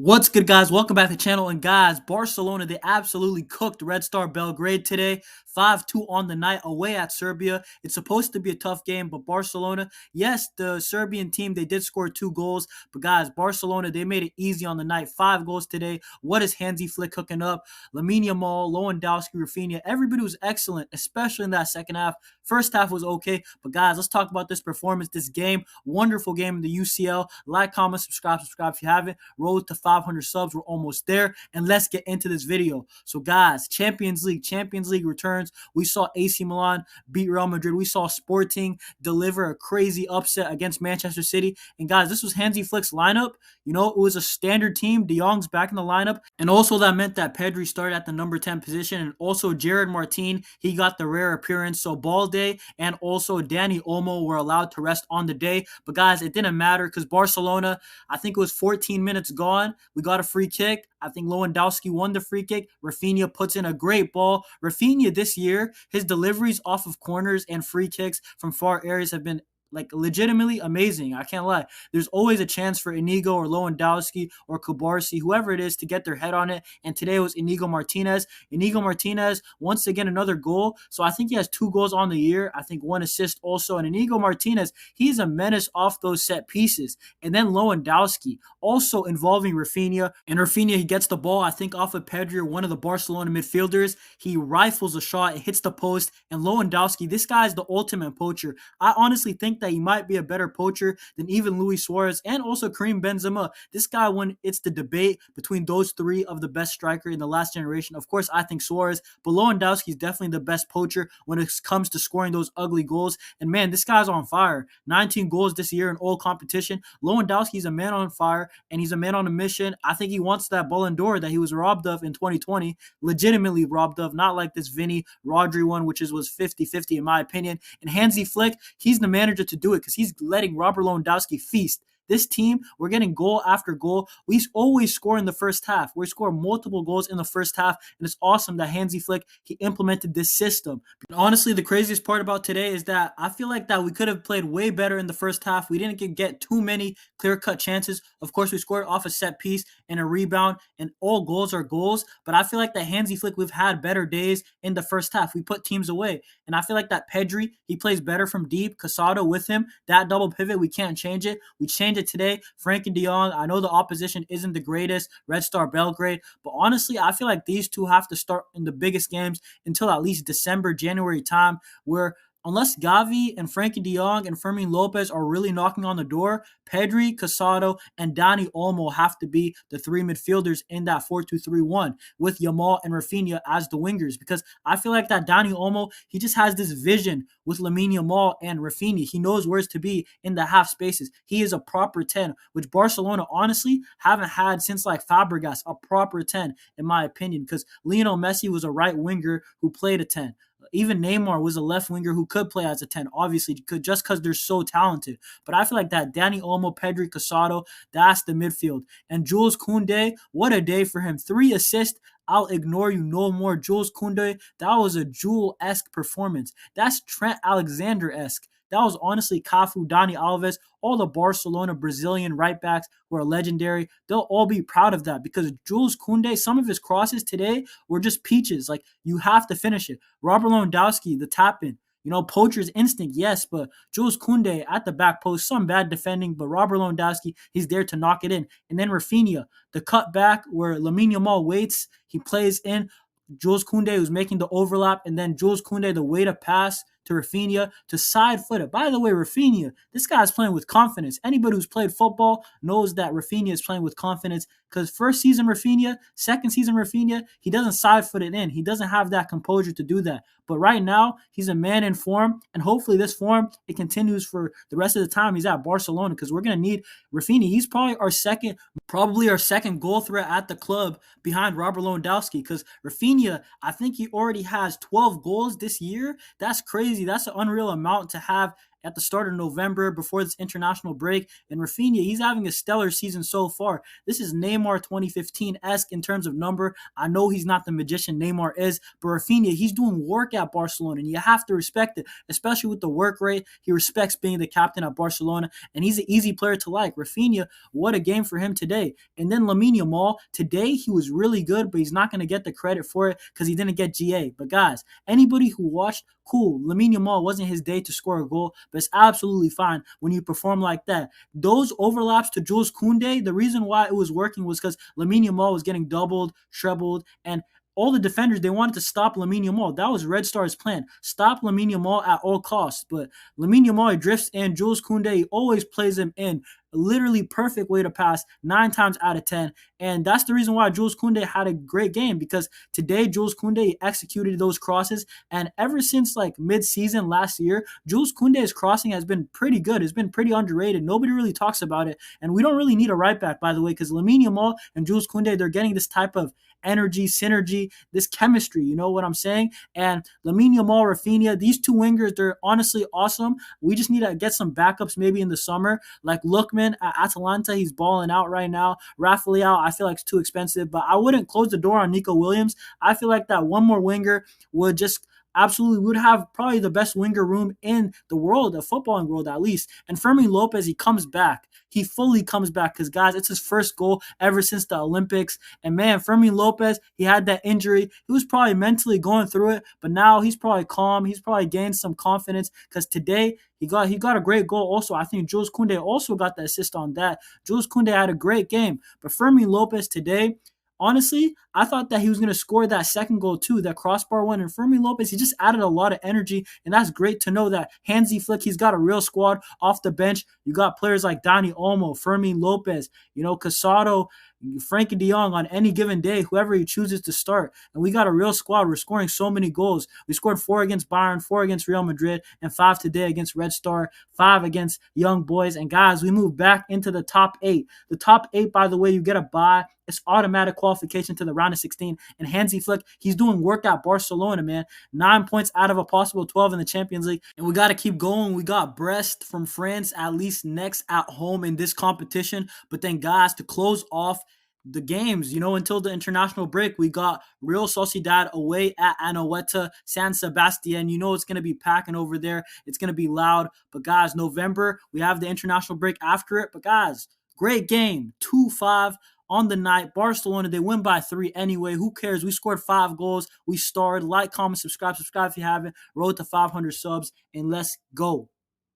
What's good, guys? Welcome back to the channel. And guys, Barcelona, they absolutely cooked Red Star Belgrade today. 5-2 on the night away at Serbia. It's supposed to be a tough game, but Barcelona, yes, the Serbian team, they did score 2 goals. But guys, Barcelona, they made it easy on the night. 5 goals today. What is Hansi Flick cooking up? Lamine Yamal, Lewandowski, Raphinha, everybody was excellent, especially in that second half. First half was okay. But guys, let's talk about this performance, this game. Wonderful game in the UCL. Like, comment, subscribe if you haven't. Road to 500 subs. We're almost there. And let's get into this video. So guys, Champions League returns. We saw AC Milan beat Real Madrid. We saw Sporting deliver a crazy upset against Manchester City. And guys, this was Hansi Flick's lineup. You know, it was a standard team. De Jong's back in the lineup. And also that meant that Pedri started at the number 10 position. And also Gerard Martin, he got the rare appearance. So Balde and also Dani Olmo were allowed to rest on the day. But guys, it didn't matter because Barcelona, I think it was 14 minutes gone. We got a free kick. I think Lewandowski won the free kick. Raphinha puts in a great ball. Raphinha this year, his deliveries off of corners and free kicks from far areas have been legitimately amazing. I can't lie. There's always a chance for Inigo or Lewandowski or Kubarsi, whoever it is, to get their head on it. And today it was Inigo Martinez. Inigo Martinez, once again, another goal. So I think he has 2 goals on the year. I think 1 assist also. And Inigo Martinez, he's a menace off those set pieces. And then Lewandowski, also involving Raphinha. And Raphinha, he gets the ball, I think, off of Pedri, one of the Barcelona midfielders. He rifles a shot. It hits the post. And Lewandowski, this guy's the ultimate poacher. I honestly think that he might be a better poacher than even Luis Suarez and also Karim Benzema. This guy, when it's the debate between those 3 of the best striker in the last generation, of course, I think Suarez, but Lewandowski is definitely the best poacher when it comes to scoring those ugly goals. And man, this guy's on fire. 19 goals this year in all competition. Lewandowski's a man on fire, and he's a man on a mission. I think he wants that Ballon d'Or that he was robbed of in 2020, legitimately robbed of, not like this Vinny Rodri one, which was 50-50 in my opinion. And Hansi Flick, he's the manager to do it because he's letting Robert Lewandowski feast. This team, we're getting goal after goal. We always score in the first half. We score multiple goals in the first half, and it's awesome that Hansi Flick, he implemented this system. And honestly, the craziest part about today is that I feel like that we could have played way better in the first half. We didn't get too many clear-cut chances. Of course, we scored off a set piece and a rebound, and all goals are goals. But I feel like that Hansi Flick, we've had better days in the first half. We put teams away. And I feel like that Pedri, he plays better from deep. Casado with him. That double pivot, we can't change it. We change it today. Frankie de Jong, I know the opposition isn't the greatest, Red Star Belgrade, but honestly, I feel like these two have to start in the biggest games until at least December, January time, where unless Gavi and Frankie de Jong and Fermin Lopez are really knocking on the door, Pedri, Casado, and Dani Olmo have to be the 3 midfielders in that 4-2-3-1 with Yamal and Raphinha as the wingers, because I feel like that Dani Olmo, he just has this vision with Lamine Yamal and Raphinha. He knows where to be in the half spaces. He is a proper 10, which Barcelona honestly haven't had since like Fabregas, a proper 10 in my opinion, because Lionel Messi was a right winger who played a 10. Even Neymar was a left winger who could play as a 10, obviously, just because they're so talented. But I feel like that Dani Olmo, Pedri, Casado, that's the midfield. And Jules Kounde, what a day for him. 3 assists. I'll ignore you no more. Jules Kounde, that was a Jewel-esque performance. That's Trent Alexander-esque. That was honestly Cafu, Dani Alves, all the Barcelona Brazilian right backs who are legendary. They'll all be proud of that because Jules Kounde, some of his crosses today were just peaches. Like, you have to finish it. Robert Lewandowski, the tap-in. You know, poacher's instinct, yes, but Jules Kounde at the back post, some bad defending, but Robert Lewandowski, he's there to knock it in. And then Raphinha, the cut back where Lamine Yamal waits, he plays in. Jules Kounde who's making the overlap, and then Jules Kounde, the way to pass to Raphinha to side foot it. By the way, Raphinha, this guy's playing with confidence. Anybody who's played football knows that Raphinha is playing with confidence because first season Raphinha, second season Raphinha, he doesn't side foot it in. He doesn't have that composure to do that. But right now, he's a man in form, and hopefully this form, it continues for the rest of the time he's at Barcelona because we're going to need Raphinha. He's probably our second goal threat at the club behind Robert Lewandowski because Raphinha, I think he already has 12 goals this year. That's crazy. That's an unreal amount to have at the start of November before this international break. And Raphinha, he's having a stellar season so far. This is Neymar 2015-esque in terms of number. I know he's not the magician Neymar is, but Raphinha, he's doing work at Barcelona, and you have to respect it, especially with the work rate. He respects being the captain at Barcelona, and he's an easy player to like. Raphinha, what a game for him today. And then Lamine Yamal, today he was really good, but he's not going to get the credit for it because he didn't get GA. But guys, anybody who watched, cool, Lamine Yamal wasn't his day to score a goal, but it's absolutely fine when you perform like that. Those overlaps to Jules Kounde, the reason why it was working was because Lamine Yamal was getting doubled, trebled, and all the defenders, they wanted to stop Lamine Yamal. That was Red Star's plan. Stop Lamine Yamal at all costs. But Lamine Yamal, he drifts in. Jules Kounde, he always plays him in. Literally perfect way to pass 9 times out of 10. And that's the reason why Jules Kounde had a great game, because today Jules Kounde executed those crosses. And ever since like mid-season last year, Jules Kounde's crossing has been pretty good. It's been pretty underrated. Nobody really talks about it. And we don't really need a right back, by the way, because Lamine Yamal and Jules Kounde, they're getting this type of energy, synergy, this chemistry, you know what I'm saying? And Lamine Yamal, Raphinha, these two wingers, they're honestly awesome. We just need to get some backups maybe in the summer. Like Lookman at Atalanta, he's balling out right now. Raphael, I feel like it's too expensive, but I wouldn't close the door on Nico Williams. I feel like that one more winger would just absolutely would have probably the best winger room in the world, the footballing world at least. And Fermin Lopez, he comes back. He fully comes back because, guys, it's his first goal ever since the Olympics. And, man, Fermin Lopez, he had that injury. He was probably mentally going through it, but now he's probably calm. He's probably gained some confidence because today he got a great goal also. I think Jules Kounde also got the assist on that. Jules Kounde had a great game. But Fermin Lopez today, honestly, I thought that he was going to score that second goal too, that crossbar one. And Fermin Lopez, he just added a lot of energy, and that's great to know that Hansi Flick, he's got a real squad off the bench. You got players like Dani Olmo, Fermin Lopez, Casado, Frankie de Jong on any given day, whoever he chooses to start. And we got a real squad. We're scoring so many goals. We scored 4 against Bayern, 4 against Real Madrid, and 5 today against Red Star, 5 against Young Boys. And guys, we move back into the top 8. The top 8, by the way, you get a bye. It's automatic qualification to the round of 16. And Hansi Flick, he's doing work at Barcelona, man. 9 points out of a possible 12 in the Champions League. And we got to keep going. We got Brest from France at least next at home in this competition. But then, guys, to close off the games, until the international break, we got Real Sociedad away at Anoeta, San Sebastian. It's going to be packing over there. It's going to be loud. But, guys, November, we have the international break after it. But, guys, great game. 2-5. On the night. Barcelona, they win by 3 anyway. Who cares? We scored 5 goals. We starred. Like, comment, subscribe if you haven't. Road to 500 subs, and let's go.